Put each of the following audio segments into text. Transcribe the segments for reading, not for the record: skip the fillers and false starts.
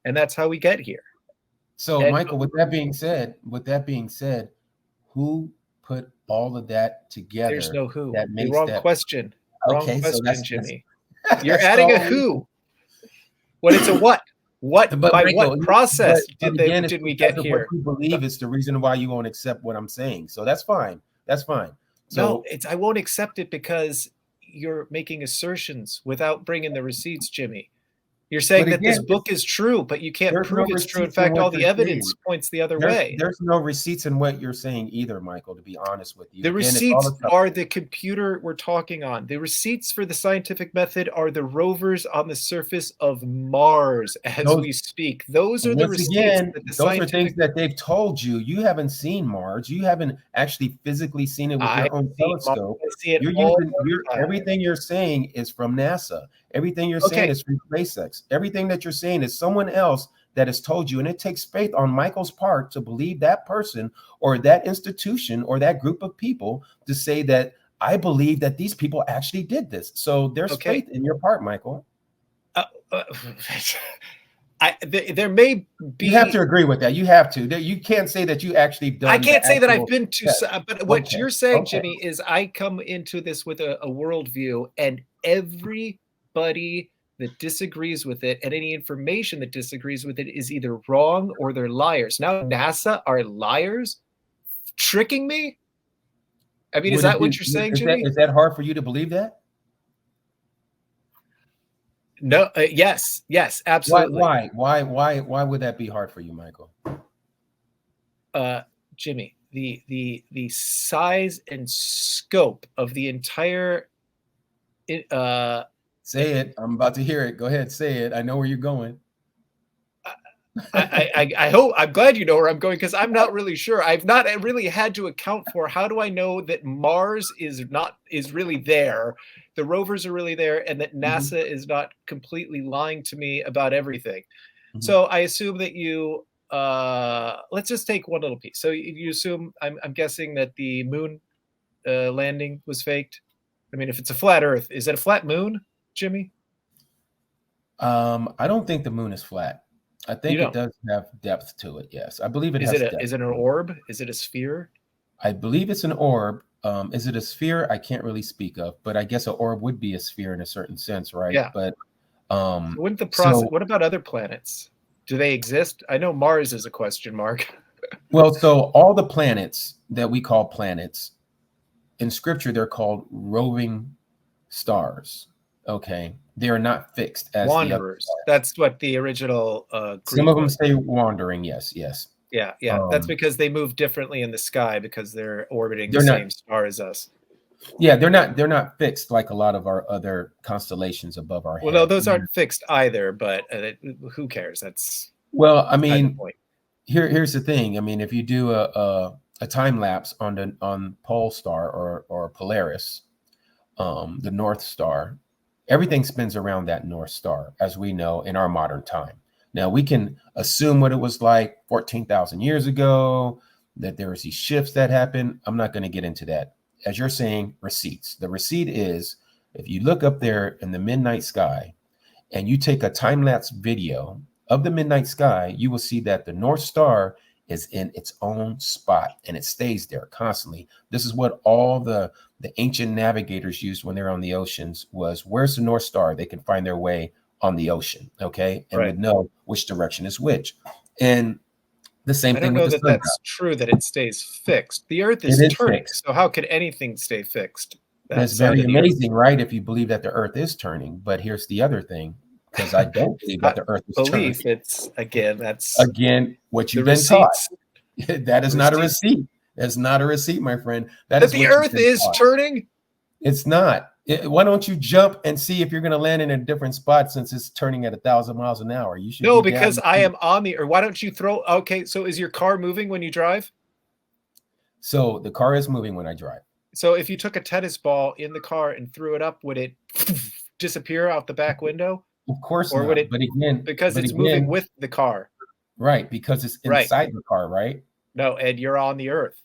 and that's how we get here. So, And Michael, with that being said, who put all of that together? there's no who. That The makes wrong that question. Wrong okay? So question, Jimmy. You're that's adding a all. who when it's a what. What But by Michael, what process but again, it's did we because get of what here? you believe is the reason why you won't accept what I'm saying. So that's fine. That's fine. No, So I won't accept it because you're making assertions without bringing the receipts, Jimmy. You're saying but that this again, book is true, but you can't there's no prove it's true. In receipts in fact, all what the you're evidence saying. points the other way. There's no receipts in what you're saying either, Michael, to be honest with you. The Again, it's all receipts are the computer we're talking on. The receipts for the scientific method are the rovers on the surface of Mars as we speak. Those are the once receipts again, that the those are things scientific. that they've told you. You haven't seen Mars. You haven't actually physically seen it with I your own see Mars. telescope. I see it You're all using the time. everything you're saying is from NASA. Everything you're saying Okay. is from SpaceX. Everything that you're saying is someone else that has told you, and it takes faith on Michael's part to believe that person or that institution or that group of people to say that I believe that these people actually did this. So there's faith in your part, Michael. There may be. You have to agree with that. You have to. You can't say that you actually done. I can't say that I've been to, but what Okay. you're saying, Jimmy, is I come into this with a worldview, and everybody that disagrees with it and any information that disagrees with it is either wrong or they're liars. Now NASA are liars, tricking me? I mean, is that what you're saying, Jimmy? Is that hard for you to believe that? No. Yes, absolutely. Why would that be hard for you, Michael? Jimmy, the size and scope of the entire. Say it. I'm about to hear it. Go ahead, say it. I know where you're going. I hope. I'm glad you know where I'm going because I'm not really sure. I've not really had to account for how do I know that Mars is really there, the rovers are really there, and that NASA is not completely lying to me about everything. So I assume that you. Let's just take one little piece. So you assume I'm guessing that the moon landing was faked. I mean, if it's a flat Earth, is it a flat moon, Jimmy? I don't think the moon is flat. I think it does have depth to it. Yes, I believe it has depth. Is it an orb? Is it a sphere? I believe it's an orb. Is it a sphere? I can't really speak of, but I guess an orb would be a sphere in a certain sense, right? Yeah. But wouldn't the process? What about other planets? Do they exist? I know Mars is a question mark. Well, so all the planets that we call planets in Scripture, they're called roving stars. Okay, they are not fixed as wanderers. That's what the original Greek some of them say wandering. Yes. Yeah. That's because they move differently in the sky because they're orbiting the same star as us. Yeah, they're not fixed like a lot of our other constellations above our head. Well, no, those aren't fixed either. But who cares? That's I mean, here's the thing. I mean, if you do a time lapse on Polestar or Polaris, the North Star. Everything spins around that North Star, as we know in our modern time. Now, we can assume what it was like 14,000 years ago, that there was these shifts that happened. I'm not going to get into that. As you're saying, receipts. The receipt is, if you look up there in the midnight sky and you take a time-lapse video of the midnight sky, you will see that the North Star is in its own spot and it stays there constantly. This is what all the ancient navigators used when they're on the oceans was, where's the North Star? They can find their way on the ocean, okay? And would know which direction is which. And the same thing with the sun. I don't know that that's true, that it stays fixed. The Earth is turning, fixed. So how could anything stay fixed? That's very amazing, right? If you believe that the Earth is turning. But here's the other thing, because I don't believe that the Earth is turning. It's that's what you've been taught. That is not a receipt. That's not a receipt, my friend. That is the Earth is turning. It's not. Why don't you jump and see if you're going to land in a different spot since it's turning at 1,000 miles an hour? You should. No, because I am on the Earth. Why don't you throw? Okay, so is your car moving when you drive? So the car is moving when I drive. So if you took a tennis ball in the car and threw it up, would it disappear out the back window? Of course or not. Would it? But again, because it's moving with the car. Right, because it's inside the car, right? No, and you're on the Earth.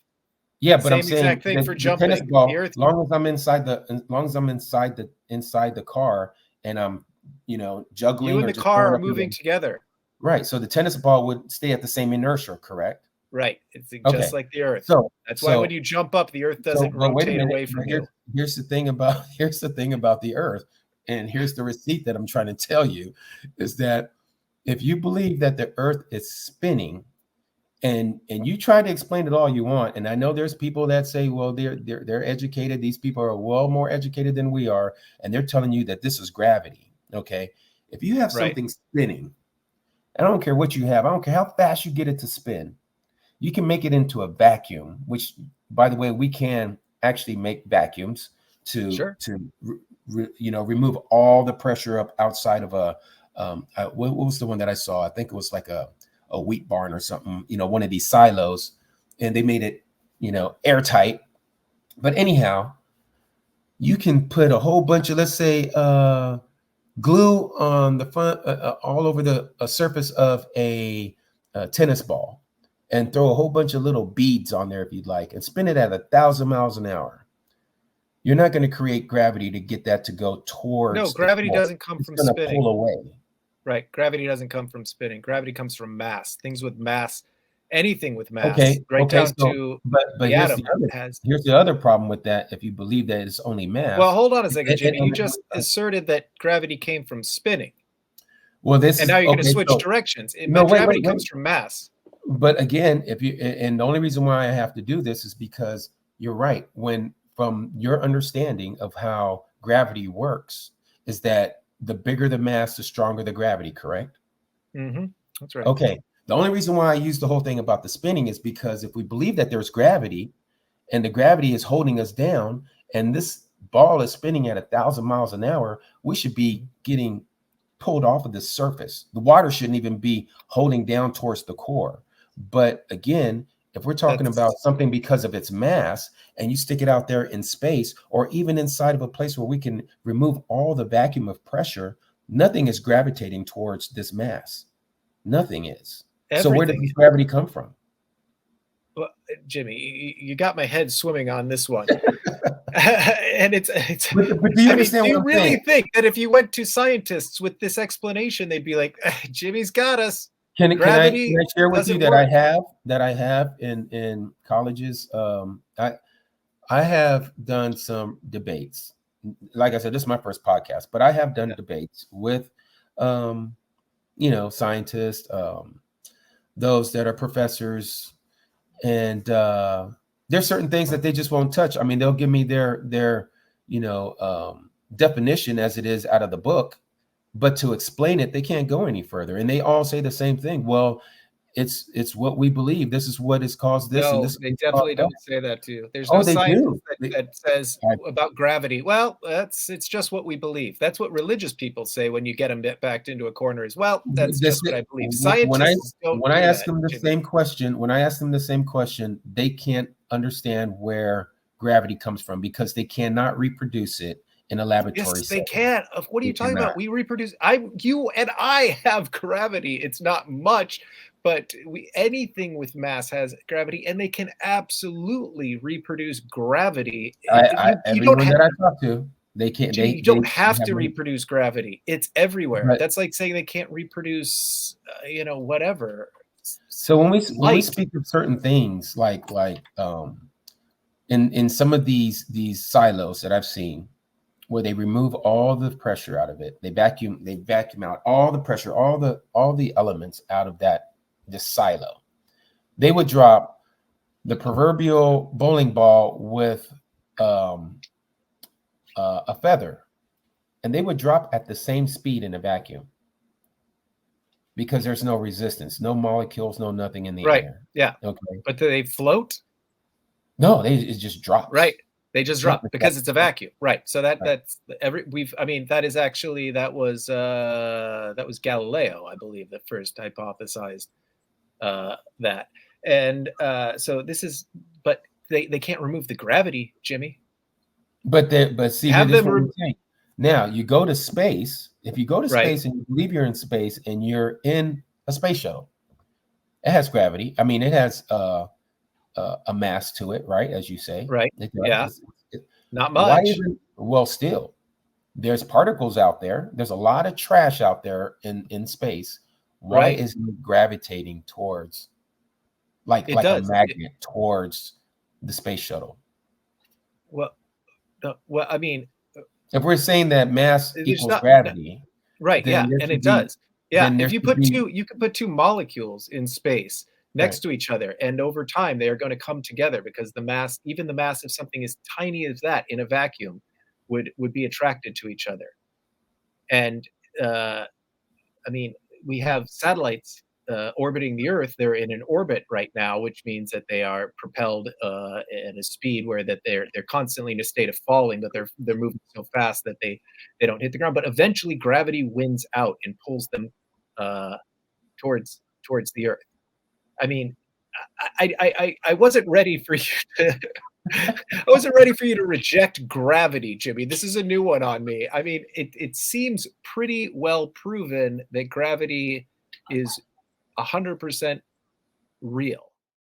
Yeah, but I'm saying exact thing for jumping. Tennis ball, as long as I'm inside the car and I'm, juggling. You and the car are moving together. Right. So the tennis ball would stay at the same inertia, correct? Right. It's Okay. just like the Earth. So That's why when so you jump up, the Earth doesn't but wait a rotate minute. away But from you. here's the thing about here's the thing about the Earth, and here's the receipt that I'm trying to tell you, is that if you believe that the Earth is spinning, and you try to explain it all you want, and I know there's people that say, well, they're educated. These people are well more educated than we are, and they're telling you that this is gravity. Okay, if you have Right. something spinning, I don't care what you have. I don't care how fast you get it to spin. You can make it into a vacuum, which, by the way, we can actually make vacuums to Sure. remove all the pressure up outside of a what was the one that I saw? I think it was like a wheat barn or something, one of these silos, and they made it, airtight. But anyhow, you can put a whole bunch of, let's say, glue on the front, all over the surface of a tennis ball, and throw a whole bunch of little beads on there if you'd like, and spin it at 1,000 miles an hour. You're not going to create gravity to get that to go towards. No, gravity doesn't come from spinning. It's going to pull away. Right. Gravity doesn't come from spinning. Gravity comes from mass. Things with mass, anything with mass, Okay. right Okay. down to but the atom has. here's the other problem with that. If you believe that it's only mass. Well, hold on a second, Jimmy. You just asserted that gravity came from spinning. Well, and now you're going to switch directions. Gravity comes from mass. But again, and the only reason why I have to do this is because you're right. From your understanding of how gravity works, is that the bigger the mass, the stronger the gravity, correct? Mm-hmm. That's right. Okay. The only reason why I use the whole thing about the spinning is because if we believe that there's gravity, and the gravity is holding us down, and this ball is spinning at 1,000 miles an hour, we should be getting pulled off of the surface. The water shouldn't even be holding down towards the core. But again, if we're talking about something because of its mass, and you stick it out there in space, or even inside of a place where we can remove all the vacuum of pressure, nothing is gravitating towards this mass. Nothing is. Everything. So where does gravity come from? Well, Jimmy, you got my head swimming on this one. And it's but do you understand do you really think that if you went to scientists with this explanation, they'd be like, Jimmy's got us? Can I share with you that I have in colleges? I have done some debates. Like I said, this is my first podcast, but I have done debates with scientists, those that are professors, and there's certain things that they just won't touch. I mean, they'll give me their definition as it is out of the book, but to explain it, they can't go any further. And they all say the same thing. Well, it's what we believe. This is what has caused this. No, and this they definitely don't say that to you. There's no science that says about gravity. Well, it's just what we believe. That's what religious people say when you get them backed into a corner as well. That's just what I believe. Scientists don't. When I ask them the same question, they can't understand where gravity comes from because they cannot reproduce it in a laboratory. Yes, they can't. What are you talking about? We reproduce. You and I have gravity. It's not much, but anything with mass has gravity, and they can absolutely reproduce gravity. Everyone that I talk to, they can't. You don't have to reproduce gravity. It's everywhere. Right. That's like saying they can't reproduce, whatever. So when we speak of certain things, like in some of these silos that I've seen, where they remove all the pressure out of it, they vacuum out all the pressure, all the elements out of this silo. They would drop the proverbial bowling ball with a feather, and they would drop at the same speed in a vacuum because there's no resistance, no molecules, no nothing in the air. Yeah. Okay. But do they float? No, it just drops. Right. They just drop because it's a vacuum. Right. So that was Galileo, I believe, that first hypothesized that. And so but they can't remove the gravity, Jimmy. But see, have them now you go to space. If you go to space and you believe you're in space and you're in a space shuttle, it has gravity. I mean, it has a mass to it, right? As you say, right? Not much. Why well, still, there's particles out there. There's a lot of trash out there in space. Why right? isn't it gravitating towards It like a does. magnet towards the space shuttle? Well, well, I mean, If we're saying that mass there's equals not gravity, right. then Yeah, there and should it be does. Yeah, if there you should put be you can put two molecules in space next right. to each other, and over time they are going to come together because even the mass of something as tiny as that in a vacuum would be attracted to each other. And uh, I mean, we have satellites orbiting the Earth. They're in an orbit right now, which means that they are propelled at a speed where that they're constantly in a state of falling, but they're moving so fast that they don't hit the ground. But eventually, gravity wins out and pulls them uh, towards the Earth. I mean, I wasn't ready for you to. I wasn't ready for you to reject gravity, Jimmy. This is a new one on me. I mean, it seems pretty well proven that gravity is 100% real.